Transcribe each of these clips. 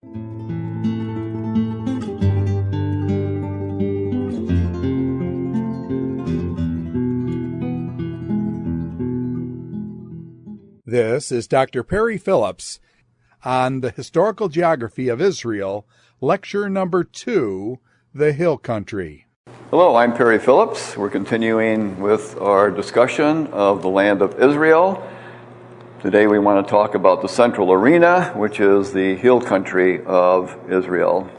This is Dr. Perry Phillips on the Historical Geography of Israel, Lecture Number 2, The Hill Country. Hello, I'm Perry Phillips. We're continuing with our discussion of the land of Israel. Today we want to talk about the central arena, which is the hill country of Israel.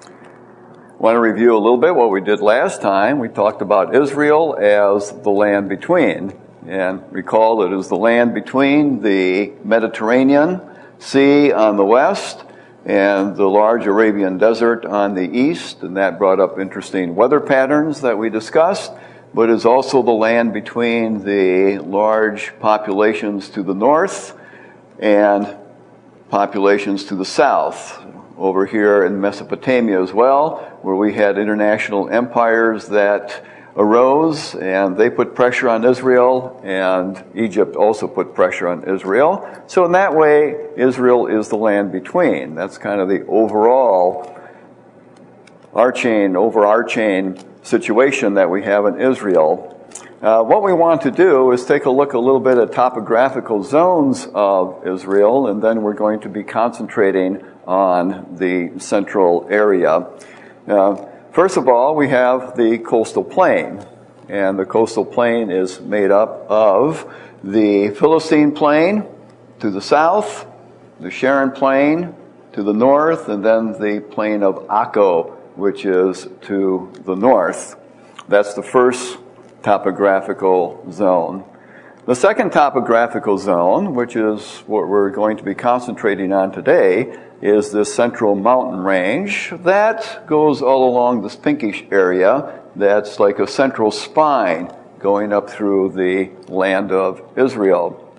I want to review a little bit what we did last time. We talked about Israel as the land between. And recall that it is the land between the Mediterranean Sea on the west and the large Arabian Desert on the east, and that brought up interesting weather patterns that we discussed, but is also the land between the large populations to the north and populations to the south. Over here in Mesopotamia as well, where we had international empires that arose, and they put pressure on Israel, and Egypt also put pressure on Israel. So in that way, Israel is the land between. That's kind of the overall overarching situation that we have in Israel. What we want to do is take a look a little bit at topographical zones of Israel, and then we're going to be concentrating on the central area. First of all, we have the coastal plain, and the coastal plain is made up of the Philistine plain to the south, the Sharon plain to the north, and then the plain of Akko, which is to the north. That's the first topographical zone. The second topographical zone, which is what we're going to be concentrating on today, is this central mountain range that goes all along this pinkish area that's like a central spine going up through the land of Israel.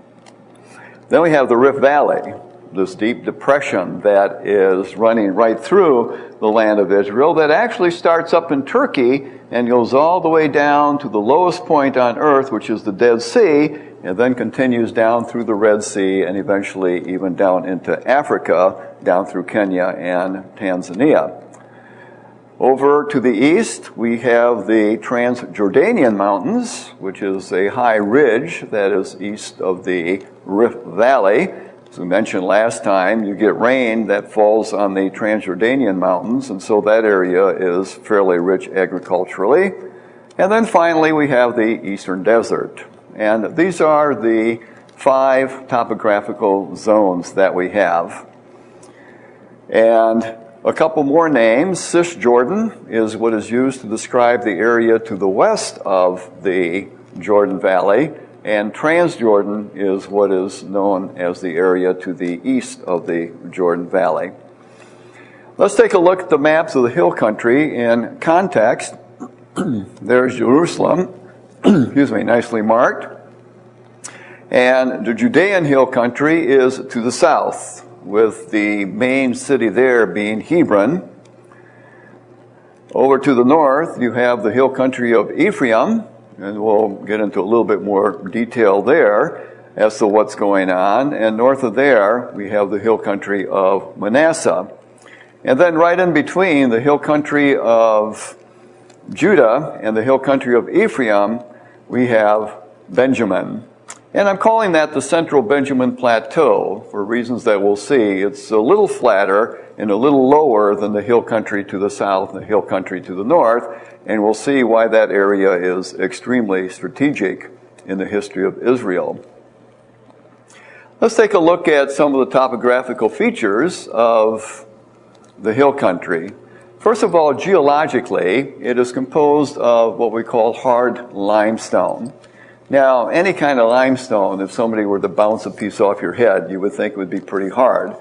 Then we have the Rift Valley, this deep depression that is running right through the land of Israel that actually starts up in Turkey and goes all the way down to the lowest point on earth, which is the Dead Sea, and then continues down through the Red Sea and eventually even down into Africa, down through Kenya and Tanzania. Over to the east, we have the Transjordanian Mountains, which is a high ridge that is east of the Rift Valley. As we mentioned last time, you get rain that falls on the Transjordanian Mountains, and so that area is fairly rich agriculturally. And then finally, we have the Eastern Desert. And these are the 5 topographical zones that we have. And a couple more names. Cisjordan is what is used to describe the area to the west of the Jordan Valley, and Transjordan is what is known as the area to the east of the Jordan Valley. Let's take a look at the maps of the hill country in context. There's Jerusalem, nicely marked. And the Judean hill country is to the south, with the main city there being Hebron. Over to the north, you have the hill country of Ephraim, and we'll get into a little bit more detail there as to what's going on. And north of there, we have the hill country of Manasseh. And then right in between the hill country of Judah and the hill country of Ephraim, we have Benjamin. And I'm calling that the Central Benjamin Plateau for reasons that we'll see. It's a little flatter and a little lower than the hill country to the south and the hill country to the north, and we'll see why that area is extremely strategic in the history of Israel. Let's take a look at some of the topographical features of the hill country. First of all, geologically, it is composed of what we call hard limestone. Now, any kind of limestone, if somebody were to bounce a piece off your head, you would think it would be pretty hard.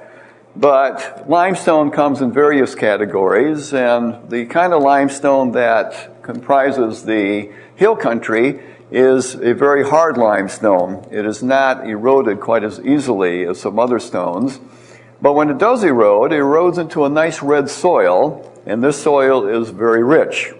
But limestone comes in various categories, and the kind of limestone that comprises the hill country is a very hard limestone. It is not eroded quite as easily as some other stones. But when it does erode, it erodes into a nice red soil, and this soil is very rich.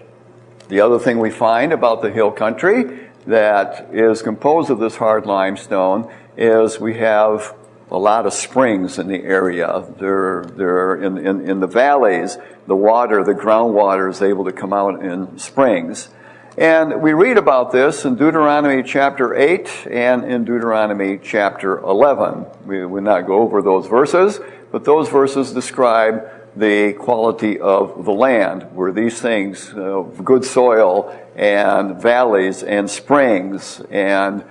The other thing we find about the hill country that is composed of this hard limestone is we have a lot of springs in the area. They're in the valleys, the water, the groundwater is able to come out in springs. And we read about this in Deuteronomy chapter 8 and in Deuteronomy chapter 11. We will not go over those verses, but those verses describe the quality of the land, where these things, good soil and valleys and springs and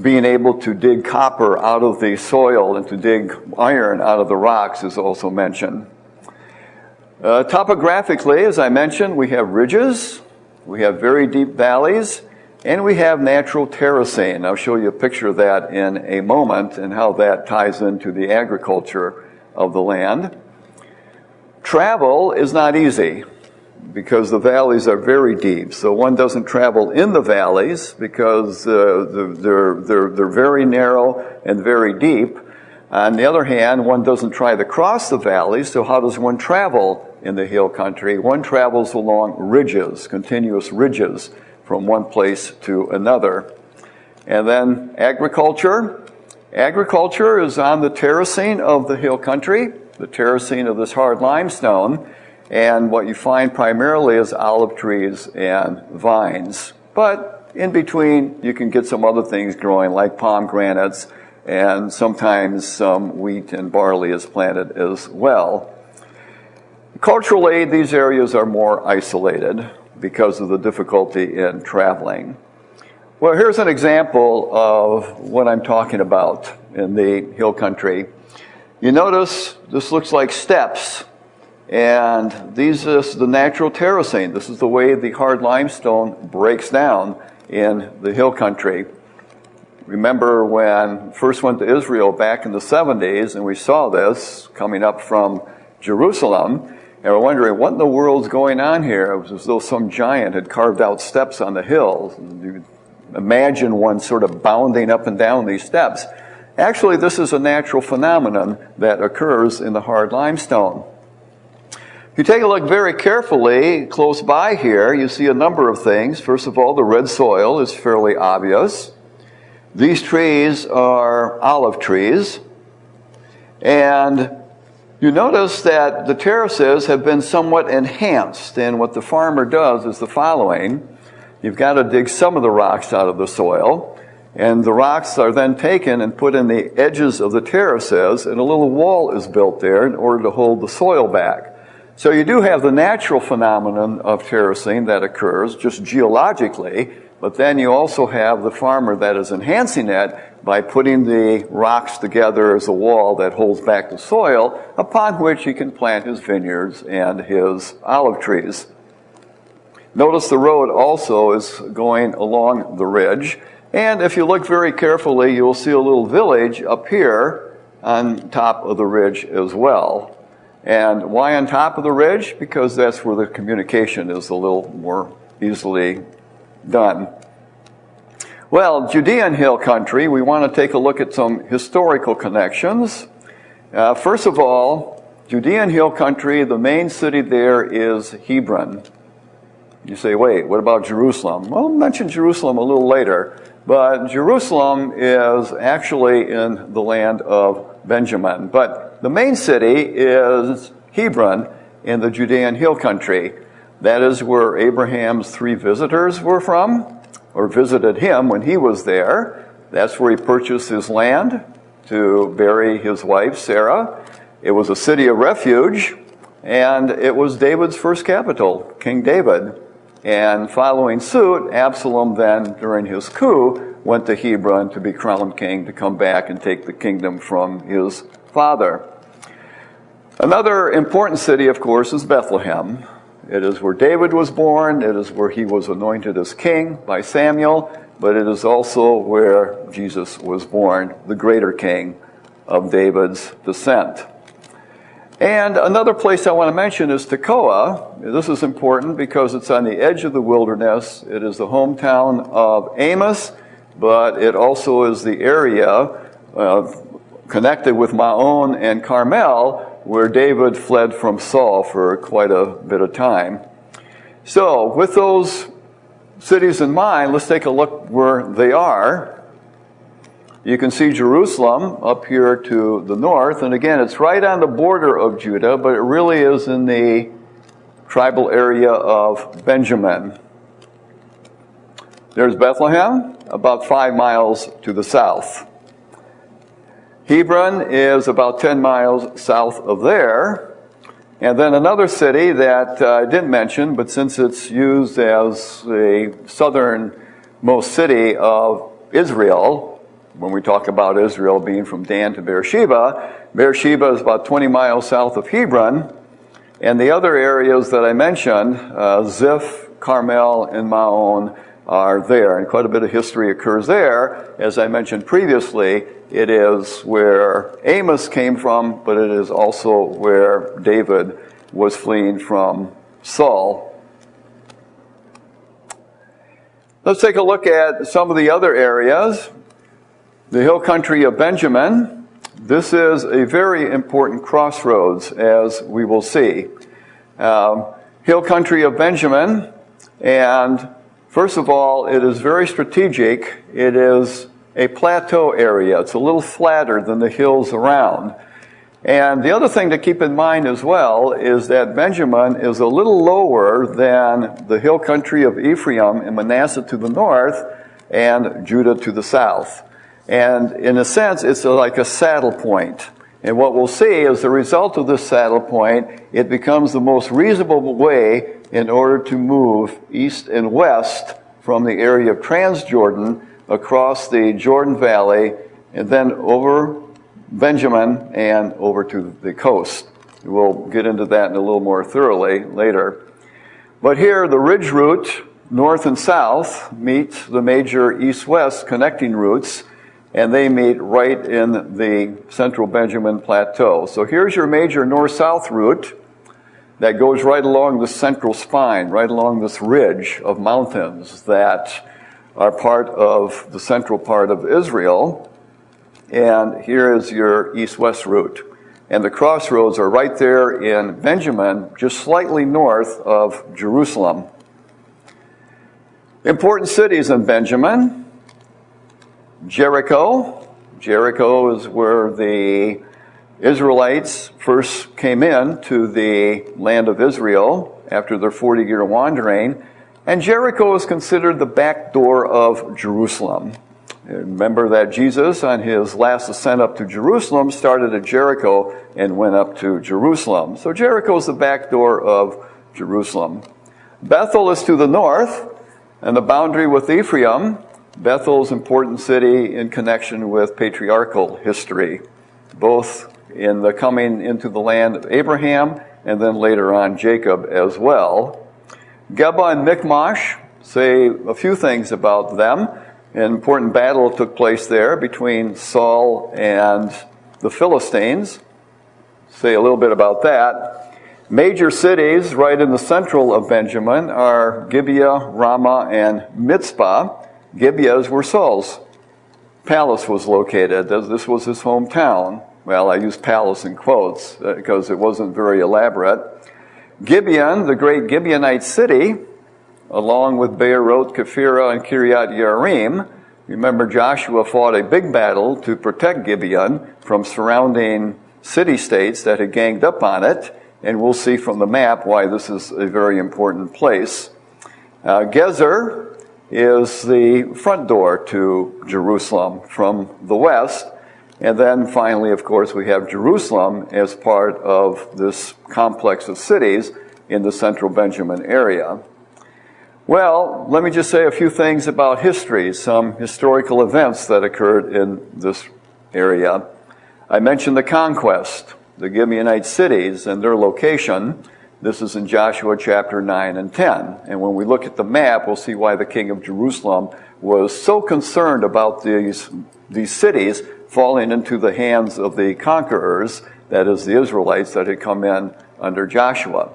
being able to dig copper out of the soil and to dig iron out of the rocks is also mentioned. Topographically, as I mentioned, we have ridges, we have very deep valleys, and we have natural terracing. I'll show you a picture of that in a moment and how that ties into the agriculture of the land. Travel is not easy because the valleys are very deep. So one doesn't travel in the valleys because they're very narrow and very deep. On the other hand, one doesn't try to cross the valleys, so how does one travel in the hill country? One travels along ridges, continuous ridges, from one place to another. And then agriculture. Agriculture is on the terracing of the hill country, the terracing of this hard limestone, and what you find primarily is olive trees and vines. But in between, you can get some other things growing, like pomegranates, and sometimes some wheat and barley is planted as well. Culturally, these areas are more isolated because of the difficulty in traveling. Well, here's an example of what I'm talking about in the hill country. You notice this looks like steps, and these is the natural terracing. This is the way the hard limestone breaks down in the hill country. Remember when I first went to Israel back in the 70s, and we saw this coming up from Jerusalem, and we're wondering, what in the world's going on here? It was as though some giant had carved out steps on the hills. You imagine one sort of bounding up and down these steps. Actually, this is a natural phenomenon that occurs in the hard limestone. If you take a look very carefully close by here, you see a number of things. First of all, the red soil is fairly obvious. These trees are olive trees. And you notice that the terraces have been somewhat enhanced. And what the farmer does is the following. You've got to dig some of the rocks out of the soil. And the rocks are then taken and put in the edges of the terraces, and a little wall is built there in order to hold the soil back. So you do have the natural phenomenon of terracing that occurs just geologically, but then you also have the farmer that is enhancing it by putting the rocks together as a wall that holds back the soil, upon which he can plant his vineyards and his olive trees. Notice the road also is going along the ridge. And if you look very carefully, you'll see a little village up here on top of the ridge as well. And why on top of the ridge? Because that's where the communication is a little more easily done. Well, Judean hill country, we want to take a look at some historical connections. First of all, Judean hill country, the main city there is Hebron. You say, wait, what about Jerusalem? Well, I'll mention Jerusalem a little later. But Jerusalem is actually in the land of Benjamin. But the main city is Hebron in the Judean hill country. That is where Abraham's 3 visitors were from, or visited him when he was there. That's where he purchased his land to bury his wife, Sarah. It was a city of refuge, and it was David's first capital, King David. And following suit, Absalom then, during his coup, went to Hebron to be crowned king, to come back and take the kingdom from his father. Another important city, of course, is Bethlehem. It is where David was born. It is where he was anointed as king by Samuel. But it is also where Jesus was born, the greater king of David's descent. And another place I want to mention is Tekoa. This is important because it's on the edge of the wilderness. It is the hometown of Amos, but it also is the area connected with Maon and Carmel, where David fled from Saul for quite a bit of time. So, with those cities in mind, let's take a look where they are. You can see Jerusalem up here to the north, and again, it's right on the border of Judah, but it really is in the tribal area of Benjamin. There's Bethlehem, about 5 miles to the south. Hebron is about 10 miles south of there. And then another city that I didn't mention, but since it's used as the southernmost city of Israel, when we talk about Israel being from Dan to Beersheba, Beersheba is about 20 miles south of Hebron. And the other areas that I mentioned, Ziph, Carmel, and Maon, are there. And quite a bit of history occurs there. As I mentioned previously, it is where Amos came from, but it is also where David was fleeing from Saul. Let's take a look at some of the other areas. The hill country of Benjamin. This is a very important crossroads, as we will see. Hill country of Benjamin, and first of all, it is very strategic. It is a plateau area. It's a little flatter than the hills around. And the other thing to keep in mind as well is that Benjamin is a little lower than the hill country of Ephraim and Manasseh to the north and Judah to the south. And in a sense, it's like a saddle point. And what we'll see as a result of this saddle point, it becomes the most reasonable way in order to move east and west from the area of Transjordan across the Jordan Valley and then over Benjamin and over to the coast. We'll get into that in a little more thoroughly later. But here, the ridge route, north and south, meet the major east-west connecting routes, and they meet right in the central Benjamin Plateau. So here's your major north-south route that goes right along the central spine, right along this ridge of mountains that are part of the central part of Israel. And here is your east-west route. And the crossroads are right there in Benjamin, just slightly north of Jerusalem. Important cities in Benjamin. Jericho. Jericho is where the Israelites first came in to the land of Israel after their 40-year wandering. And Jericho is considered the back door of Jerusalem. Remember that Jesus, on his last ascent up to Jerusalem, started at Jericho and went up to Jerusalem. So Jericho is the back door of Jerusalem. Bethel is to the north, and the boundary with Ephraim. Bethel's an important city in connection with patriarchal history, both in the coming into the land of Abraham and then later on Jacob as well. Geba and Michmash say a few things about them. An important battle took place there between Saul and the Philistines. Say a little bit about that. Major cities right in the central of Benjamin are Gibeah, Ramah, and Mitzpah. Gibeah is where Saul's palace was located. This was his hometown. Well, I use palace in quotes because it wasn't very elaborate. Gibeon, the great Gibeonite city, along with Beerot, Kephirah, and Kiryat Yearim. Remember, Joshua fought a big battle to protect Gibeon from surrounding city-states that had ganged up on it, and we'll see from the map why this is a very important place. Gezer is the front door to Jerusalem from the west, and then finally, of course, we have Jerusalem as part of this complex of cities in the central Benjamin area. Well, let me just say a few things about history, some historical events that occurred in this area. I mentioned the conquest, the Gibeonite cities and their location. This is in Joshua chapter 9 and 10. And when we look at the map, we'll see why the king of Jerusalem was so concerned about these cities falling into the hands of the conquerors, that is, the Israelites that had come in under Joshua.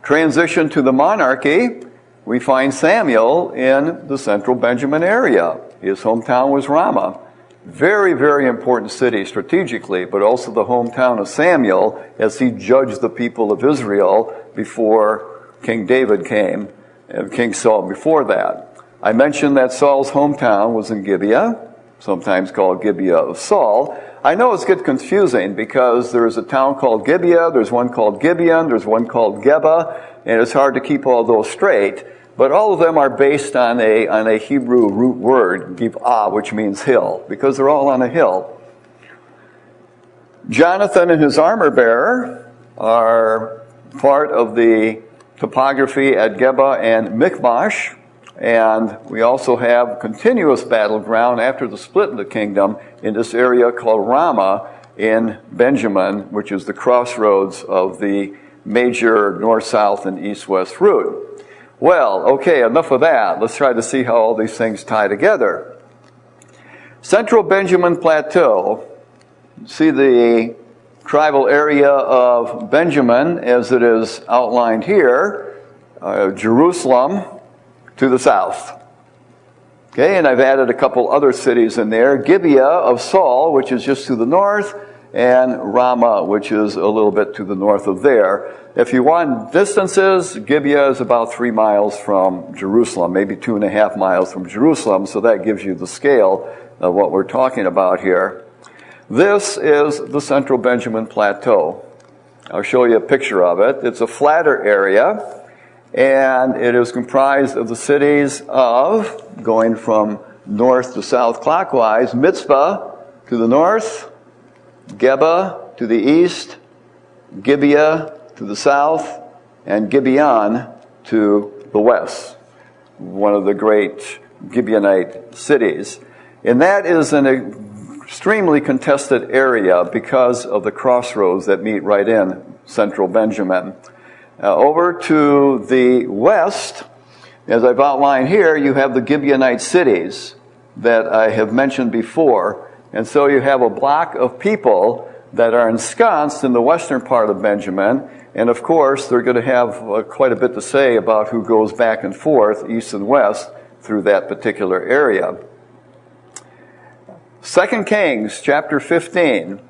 Transition to the monarchy, we find Samuel in the central Benjamin area. His hometown was Ramah. Very, very important city strategically, but also the hometown of Samuel as he judged the people of Israel before King David came and King Saul before that. I mentioned that Saul's hometown was in Gibeah. sometimes called Gibeah of Saul. I know it's get confusing because there's a town called Gibeah, there's one called Gibeon, there's one called Geba, and it's hard to keep all those straight. But all of them are based on a Hebrew root word, Gib'ah, which means hill, because they're all on a hill. Jonathan and his armor bearer are part of the topography at Geba and Michmash, and we also have continuous battleground after the split of the kingdom in this area called Ramah in Benjamin, which is the crossroads of the major north-south and east-west route. Well, okay, enough of that. Let's try to see how all these things tie together. Central Benjamin Plateau. See the tribal area of Benjamin as it is outlined here. Jerusalem to the south. Okay, and I've added a couple other cities in there. Gibeah of Saul, which is just to the north, and Ramah, which is a little bit to the north of there. If you want distances, Gibeah is about 3 miles from Jerusalem, maybe 2.5 miles from Jerusalem, so that gives you the scale of what we're talking about here. This is the Central Benjamin Plateau. I'll show you a picture of it. It's a flatter area, and it is comprised of the cities of, going from north to south clockwise, Mitzpah to the north, Geba to the east, Gibeah to the south, and Gibeon to the west, one of the great Gibeonite cities. And that is an extremely contested area because of the crossroads that meet right in central Benjamin. Over to the west, as I've outlined here, you have the Gibeonite cities that I have mentioned before. And so you have a block of people that are ensconced in the western part of Benjamin. And of course, they're going to have quite a bit to say about who goes back and forth, east and west, through that particular area. 2 Kings chapter 15,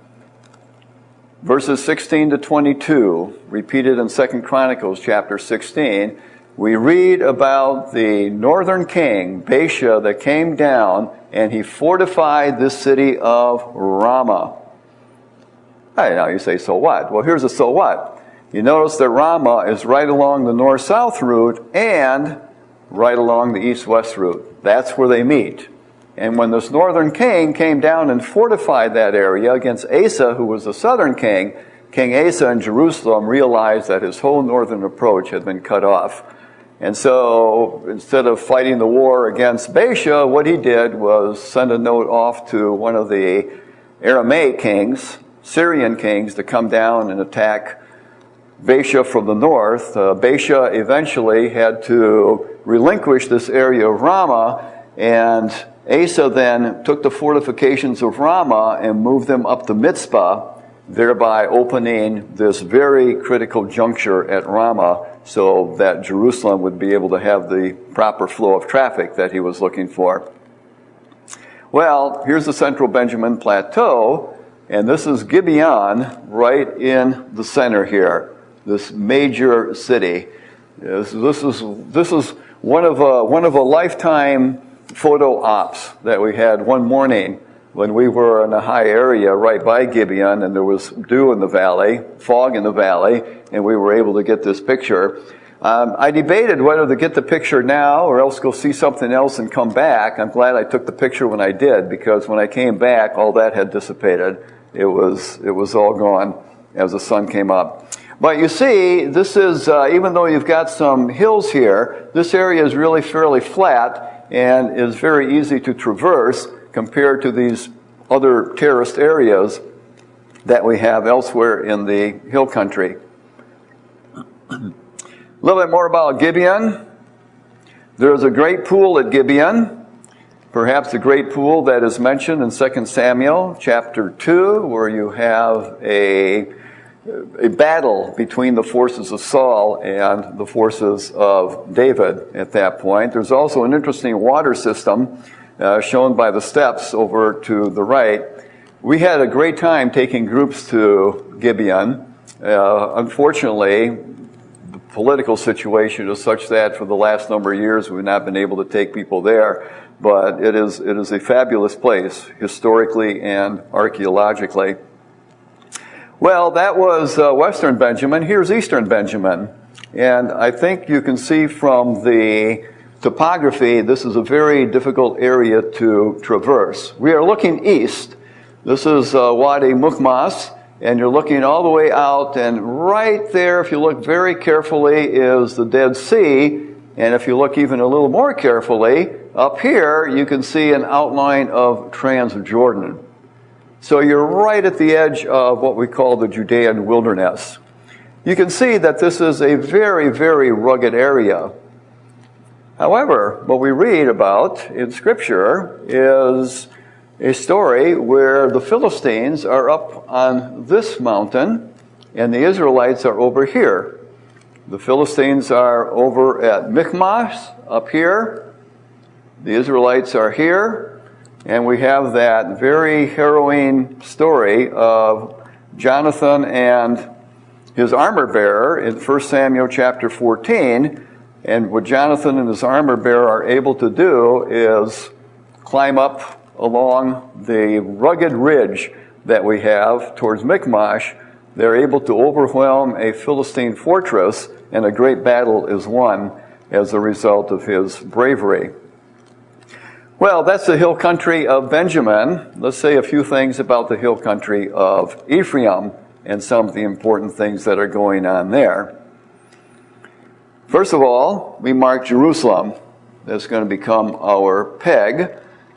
verses 16 to 22, repeated in 2 Chronicles chapter 16, we read about the northern king, Baasha, that came down and he fortified this city of Ramah. Hey, now you say, so what? Well, here's a so what. You notice that Ramah is right along the north-south route and right along the east-west route. That's where they meet. And when this northern king came down and fortified that area against Asa, who was the southern king, King Asa in Jerusalem realized that his whole northern approach had been cut off. And so instead of fighting the war against Baasha, what he did was send a note off to one of the Aramaic kings, Syrian kings, to come down and attack Baasha from the north. Baasha eventually had to relinquish this area of Ramah, and Asa then took the fortifications of Ramah and moved them up to Mitzpah, thereby opening this very critical juncture at Ramah so that Jerusalem would be able to have the proper flow of traffic that he was looking for. Well, here's the central Benjamin Plateau, and this is Gibeon right in the center here, this major city. This is one of a lifetime photo ops that we had one morning when we were in a high area right by Gibeon, and there was dew in the valley, fog in the valley, and we were able to get this picture. I debated whether to get the picture now or else go see something else and come back. I'm glad I took the picture when I did, because when I came back, all that had dissipated. It was all gone as the sun came up. But you see, this is, even though you've got some hills here, this area is really fairly flat and is very easy to traverse compared to these other terraced areas that we have elsewhere in the hill country. A little bit more about Gibeon. There's a great pool at Gibeon, perhaps the great pool that is mentioned in 2 Samuel chapter 2, where you have a battle between the forces of Saul and the forces of David at that point. There's also an interesting water system shown by the steps over to the right. We had a great time taking groups to Gibeon. Unfortunately, the political situation is such that for the last number of years we've not been able to take people there. but it is a fabulous place, historically and archaeologically. Well, that was Western Benjamin. Here's Eastern Benjamin. And I think you can see from the topography, this is a very difficult area to traverse. We are looking east. This is Wadi Mukmas, and you're looking all the way out, and right there, if you look very carefully, is the Dead Sea. And if you look even a little more carefully, up here, you can see an outline of Transjordan. So you're right at the edge of what we call the Judean wilderness. You can see that this is a very, very rugged area. However, what we read about in Scripture is a story where the Philistines are up on this mountain and the Israelites are over here. The Philistines are over at Michmash up here. The Israelites are here. And we have that very harrowing story of Jonathan and his armor bearer in 1 Samuel chapter 14. And what Jonathan and his armor bearer are able to do is climb up along the rugged ridge that we have towards Michmash. They're able to overwhelm a Philistine fortress, and a great battle is won as a result of his bravery. Well, that's the hill country of Benjamin. Let's say a few things about the hill country of Ephraim and some of the important things that are going on there. First of all, we mark Jerusalem. That's going to become our peg.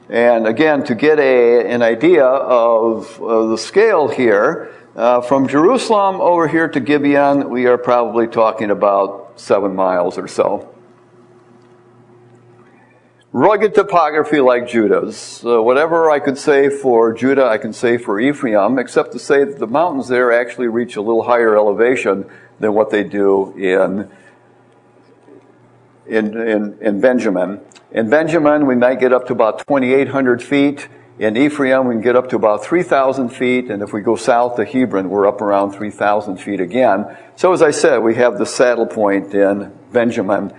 And again, to get an idea of the scale here, from Jerusalem over here to Gibeon, we are probably talking about 7 miles or so. Rugged topography like Judah's. Whatever I could say for Judah, I can say for Ephraim, except to say that the mountains there actually reach a little higher elevation than what they do in Benjamin. In Benjamin, we might get up to about 2,800 feet. In Ephraim, we can get up to about 3,000 feet. And if we go south to Hebron, we're up around 3,000 feet again. So as I said, we have the saddle point in Benjamin.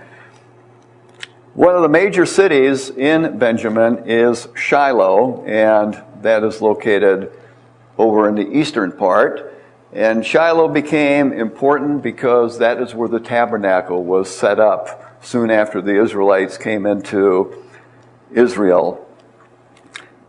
One of the major cities in Benjamin is Shiloh, and that is located over in the eastern part. And Shiloh became important because that is where the tabernacle was set up soon after the Israelites came into Israel.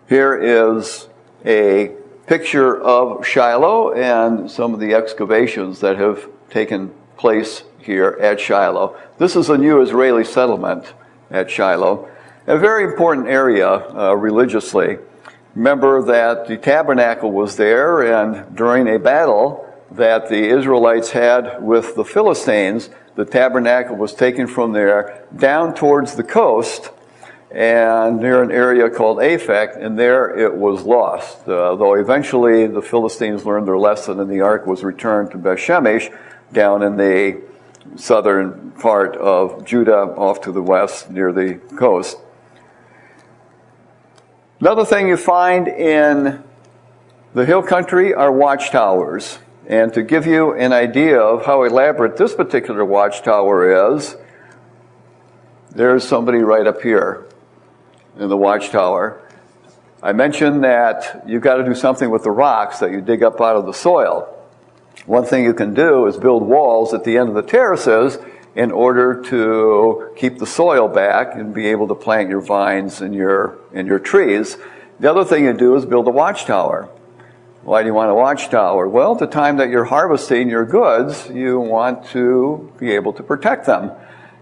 Here is a picture of Shiloh and some of the excavations that have taken place here at Shiloh. This is a new Israeli settlement at Shiloh, a very important area religiously. Remember that the tabernacle was there, and during a battle that the Israelites had with the Philistines, the tabernacle was taken from there down towards the coast and near an area called Aphek, and there it was lost. Though eventually the Philistines learned their lesson and the ark was returned to Beth-Shemesh down in the southern part of Judah off to the west near the coast. Another thing you find in the hill country are watchtowers. And to give you an idea of how elaborate this particular watchtower is, there's somebody right up here in the watchtower. I mentioned that you've got to do something with the rocks that you dig up out of the soil. One thing you can do is build walls at the end of the terraces in order to keep the soil back and be able to plant your vines and your trees. The other thing you do is build a watchtower. Why do you want a watchtower? Well, at the time that you're harvesting your goods, you want to be able to protect them.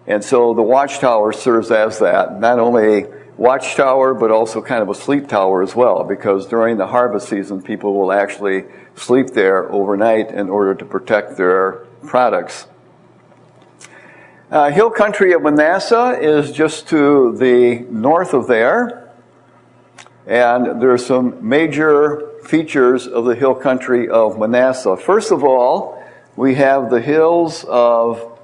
And so the watchtower serves as that. Not only watchtower, but also kind of a sleep tower as well, because during the harvest season, people will actually sleep there overnight in order to protect their products. Hill country of Manasseh is just to the north of there. And there are some major features of the hill country of Manasseh. First of all, we have the hills of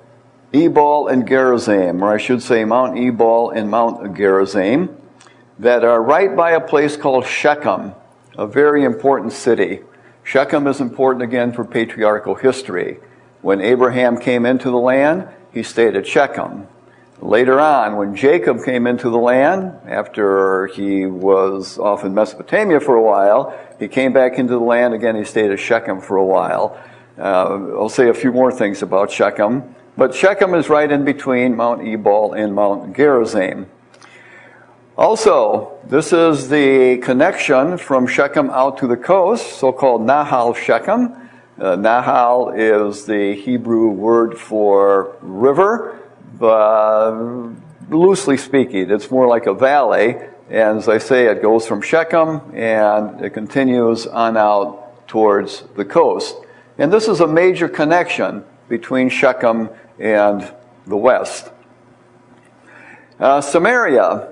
Ebal and Gerizim, or I should say Mount Ebal and Mount Gerizim, that are right by a place called Shechem, a very important city. Shechem is important again for patriarchal history. When Abraham came into the land, he stayed at Shechem. Later on, when Jacob came into the land, after he was off in Mesopotamia for a while, he came back into the land. Again, he stayed at Shechem for a while. I'll say a few more things about Shechem. But Shechem is right in between Mount Ebal and Mount Gerizim. Also, this is the connection from Shechem out to the coast, so-called Nahal Shechem. Nahal is the Hebrew word for river, but loosely speaking, it's more like a valley. And as I say, it goes from Shechem and it continues on out towards the coast. And this is a major connection between Shechem and the west. Samaria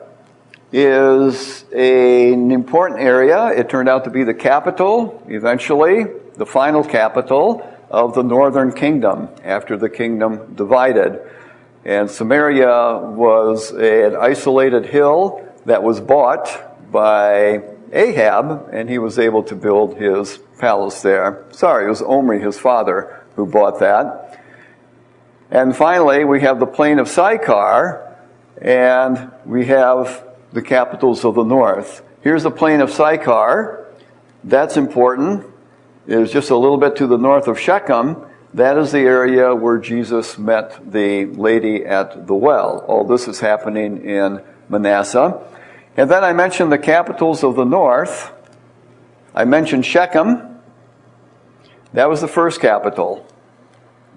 is an important area. It turned out to be the capital, eventually, the final capital of the northern kingdom after the kingdom divided. And Samaria was an isolated hill that was bought by Ahab, and he was able to build his palace there. Sorry, it was Omri, his father, who bought that. And finally, we have the plain of Sychar, and we have the capitals of the north. Here's the plain of Sychar. That's important. It is just a little bit to the north of Shechem. That is the area where Jesus met the lady at the well. All this is happening in Manasseh. And then I mentioned the capitals of the north. I mentioned Shechem. That was the first capital.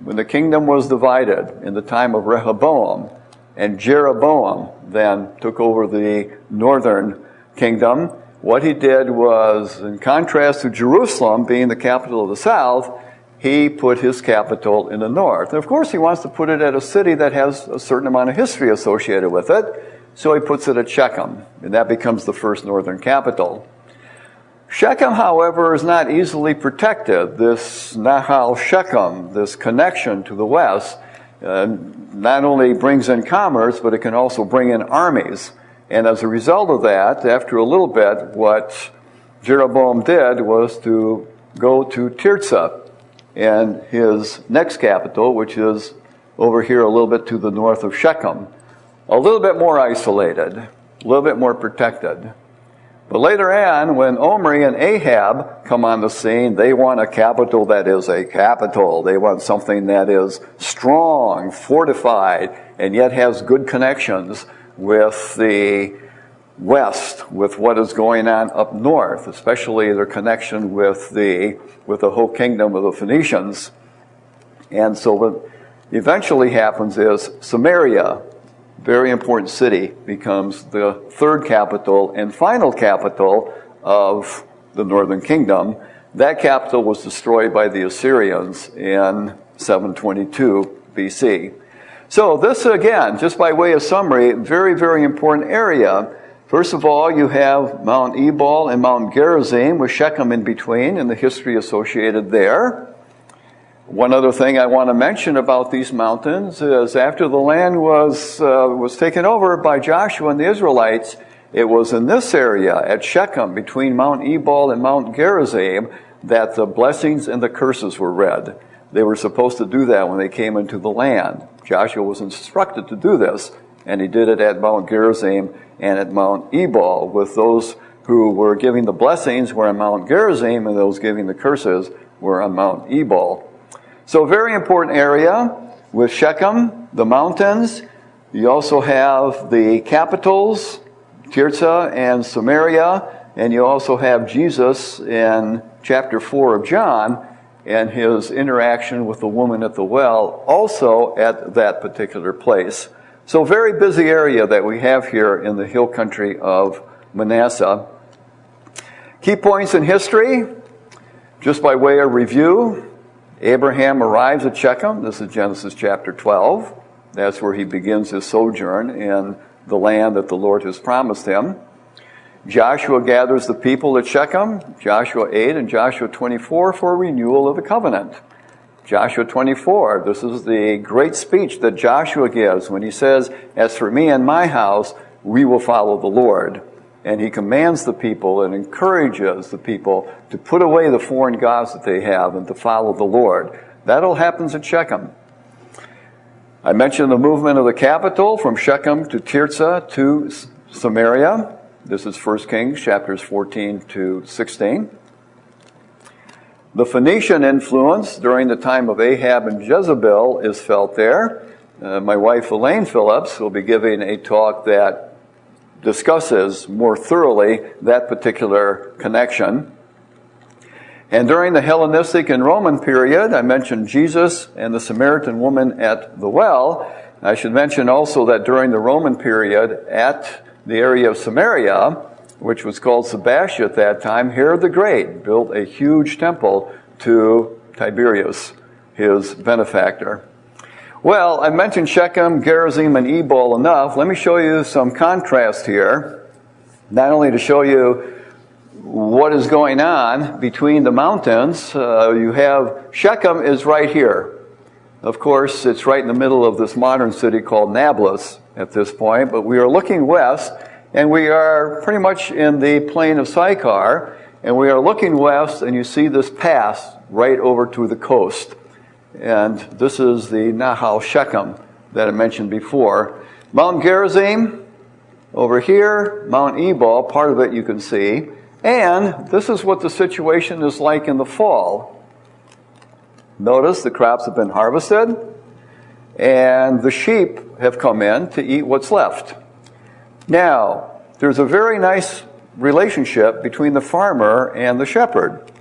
When the kingdom was divided in the time of Rehoboam, and Jeroboam then took over the northern kingdom, what he did was, in contrast to Jerusalem being the capital of the south, he put his capital in the north. And of course, he wants to put it at a city that has a certain amount of history associated with it, so he puts it at Shechem, and that becomes the first northern capital. Shechem, however, is not easily protected. This Nahal Shechem, this connection to the west, not only brings in commerce, but it can also bring in armies. And as a result of that, after a little bit, what Jeroboam did was to go to Tirzah, and his next capital, which is over here a little bit to the north of Shechem. A little bit more isolated, a little bit more protected. But later on, when Omri and Ahab come on the scene, they want a capital that is a capital. They want something that is strong, fortified, and yet has good connections with the west, with what is going on up north, especially their connection with the whole kingdom of the Phoenicians. And so what eventually happens is Samaria, very important city, becomes the third capital and final capital of the northern kingdom. That capital was destroyed by the Assyrians in 722 BC. So this, again, just by way of summary, very, very important area. First of all, you have Mount Ebal and Mount Gerizim with Shechem in between and the history associated there. One other thing I want to mention about these mountains is after the land was taken over by Joshua and the Israelites, it was in this area at Shechem between Mount Ebal and Mount Gerizim that the blessings and the curses were read. They were supposed to do that when they came into the land. Joshua was instructed to do this, and he did it at Mount Gerizim and at Mount Ebal, with those who were giving the blessings were on Mount Gerizim and those giving the curses were on Mount Ebal. So very important area with Shechem, the mountains. You also have the capitals, Tirzah and Samaria, and you also have Jesus in chapter 4 of John and his interaction with the woman at the well, also at that particular place. So very busy area that we have here in the hill country of Manasseh. Key points in history, just by way of review. Abraham arrives at Shechem. This is Genesis chapter 12. That's where he begins his sojourn in the land that the Lord has promised him. Joshua gathers the people at Shechem, Joshua 8 and Joshua 24, for renewal of the covenant. Joshua 24, this is the great speech that Joshua gives when he says, "As for me and my house, we will follow the Lord." And he commands the people and encourages the people to put away the foreign gods that they have and to follow the Lord. That all happens at Shechem. I mentioned the movement of the capital from Shechem to Tirzah to Samaria. This is 1 Kings chapters 14 to 16. The Phoenician influence during the time of Ahab and Jezebel is felt there. My wife, Elaine Phillips, will be giving a talk that discusses more thoroughly that particular connection. And during the Hellenistic and Roman period, I mentioned Jesus and the Samaritan woman at the well. I should mention also that during the Roman period, at the area of Samaria, which was called Sebatia at that time, Herod the Great built a huge temple to Tiberius, his benefactor. Well, I mentioned Shechem, Gerizim, and Ebal enough. Let me show you some contrast here, not only to show you what is going on between the mountains. You have Shechem is right here. Of course, it's right in the middle of this modern city called Nablus at this point, but we are looking west, and we are pretty much in the plain of Sychar, and we are looking west, and you see this pass right over to the coast. And this is the Nahal Shechem that I mentioned before. Mount Gerizim over here, Mount Ebal, part of it you can see. And this is what the situation is like in the fall. Notice the crops have been harvested, and the sheep have come in to eat what's left. Now, there's a very nice relationship between the farmer and the shepherd.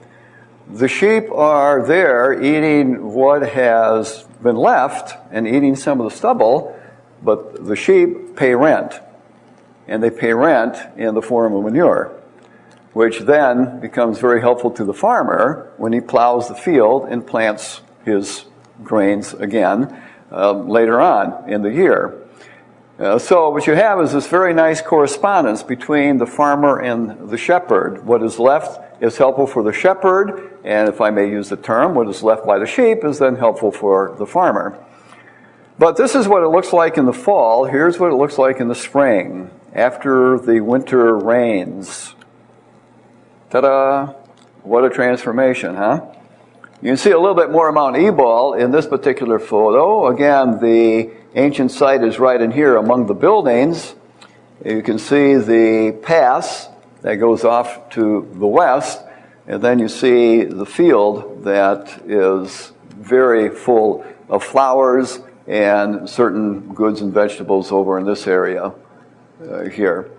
The sheep are there eating what has been left and eating some of the stubble, but the sheep pay rent. And they pay rent in the form of manure, which then becomes very helpful to the farmer when he plows the field and plants his grains again later on in the year. So what you have is this very nice correspondence between the farmer and the shepherd. What is left is helpful for the shepherd, and if I may use the term, what is left by the sheep is then helpful for the farmer. But this is what it looks like in the fall. Here's what it looks like in the spring, after the winter rains. Ta-da! What a transformation, huh? You can see a little bit more of Mount Ebal in this particular photo. Again, the ancient site is right in here among the buildings. You can see the pass that goes off to the west, and then you see the field that is very full of flowers and certain goods and vegetables over in this area here.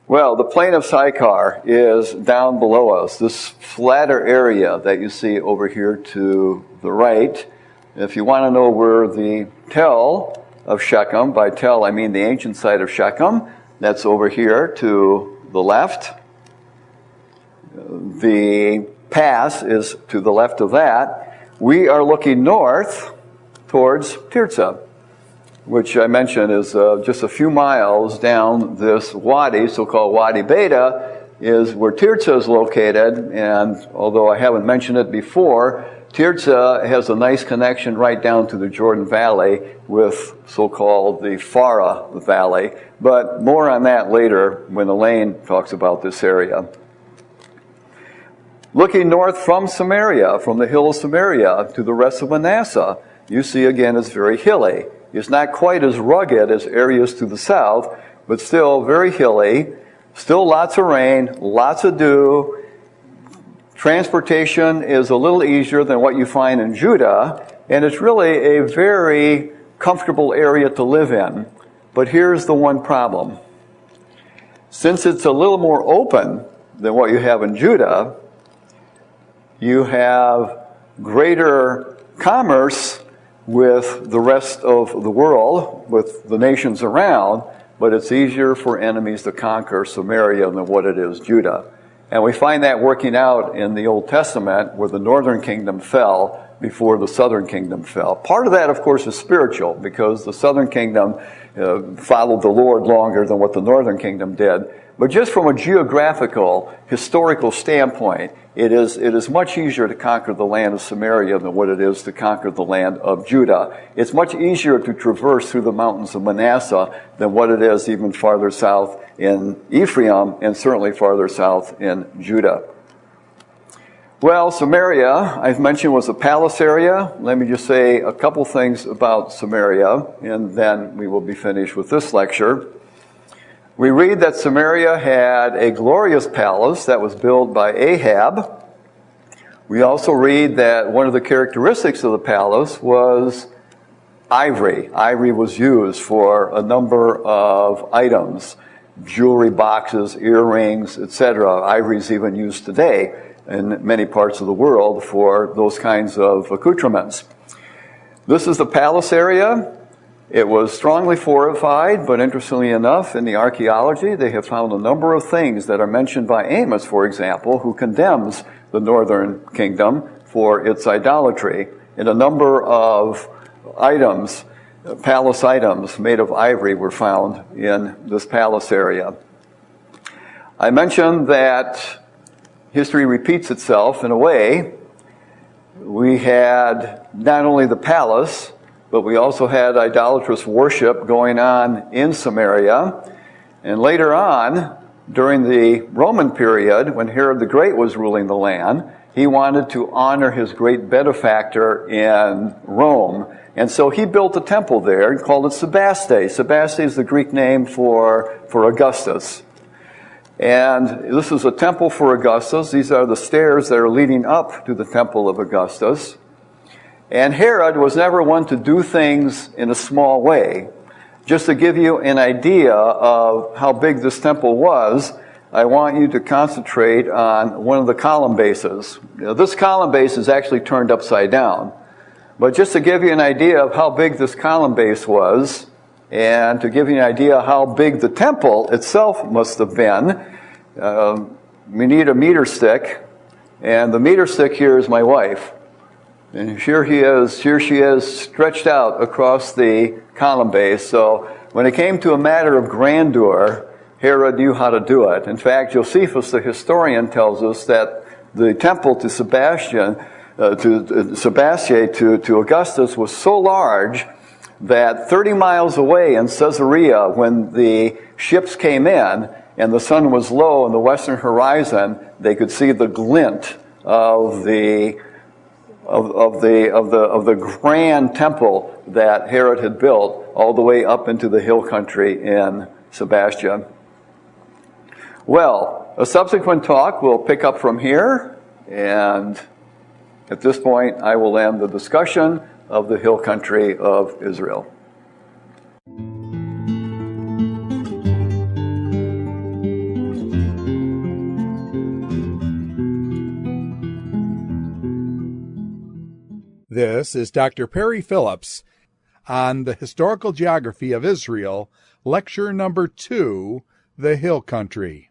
Well, the plain of Sychar is down below us, this flatter area that you see over here to the right. If you want to know where the tell of Shechem, by tell I mean the ancient site of Shechem, that's over here to the left. The pass is to the left of that. We are looking north towards Tirzah, which I mentioned is just a few miles down this wadi, so-called Wadi Beta, is where Tirzah is located. And although I haven't mentioned it before, Tirzah has a nice connection right down to the Jordan Valley with so-called the Farah Valley. But more on that later when Elaine talks about this area. Looking north from Samaria, from the hill of Samaria to the rest of Manasseh, you see again it's very hilly. It's not quite as rugged as areas to the south, but still very hilly, still lots of rain, lots of dew. Transportation is a little easier than what you find in Judah, and it's really a very comfortable area to live in. But here's the one problem. Since it's a little more open than what you have in Judah, you have greater commerce with the rest of the world, with the nations around, but it's easier for enemies to conquer Samaria than what it is Judah. And we find that working out in the Old Testament, where the northern kingdom fell before the southern kingdom fell. Part of that, of course, is spiritual, because the southern kingdom followed the Lord longer than what the northern kingdom did. But just from a geographical, historical standpoint, it is much easier to conquer the land of Samaria than what it is to conquer the land of Judah. It's much easier to traverse through the mountains of Manasseh than what it is even farther south in Ephraim, and certainly farther south in Judah. Well, Samaria, I've mentioned, was a palace area. Let me just say a couple things about Samaria, and then we will be finished with this lecture. We read that Samaria had a glorious palace that was built by Ahab. We also read that one of the characteristics of the palace was ivory. Ivory was used for a number of items, jewelry boxes, earrings, etc. Ivory is even used today in many parts of the world for those kinds of accoutrements. This is the palace area. It was strongly fortified, but interestingly enough, in the archaeology, they have found a number of things that are mentioned by Amos, for example, who condemns the northern kingdom for its idolatry. And a number of items, palace items made of ivory, were found in this palace area. I mentioned that history repeats itself in a way. We had not only the palace, but we also had idolatrous worship going on in Samaria. And later on, during the Roman period, when Herod the Great was ruling the land, he wanted to honor his great benefactor in Rome. And so he built a temple there and called it Sebaste. Sebaste is the Greek name for Augustus. And this is a temple for Augustus. These are the stairs that are leading up to the temple of Augustus. And Herod was never one to do things in a small way. Just to give you an idea of how big this temple was, I want you to concentrate on one of the column bases. This column base is actually turned upside down. But just to give you an idea of how big this column base was, and to give you an idea how big the temple itself must have been, we need a meter stick. And the meter stick here is my wife. And here she is stretched out across the column base. So when it came to a matter of grandeur, Herod knew how to do it. In fact, Josephus, the historian, tells us that the temple to to Augustus was so large that 30 miles away in Caesarea, when the ships came in and the sun was low in the western horizon, they could see the glint of the grand temple that Herod had built all the way up into the hill country in Sebastian. Well, a subsequent talk will pick up from here, and at this point I will end the discussion of the hill country of Israel. This is Dr. Perry Phillips on the Historical Geography of Israel, Lecture Number 2, The Hill Country.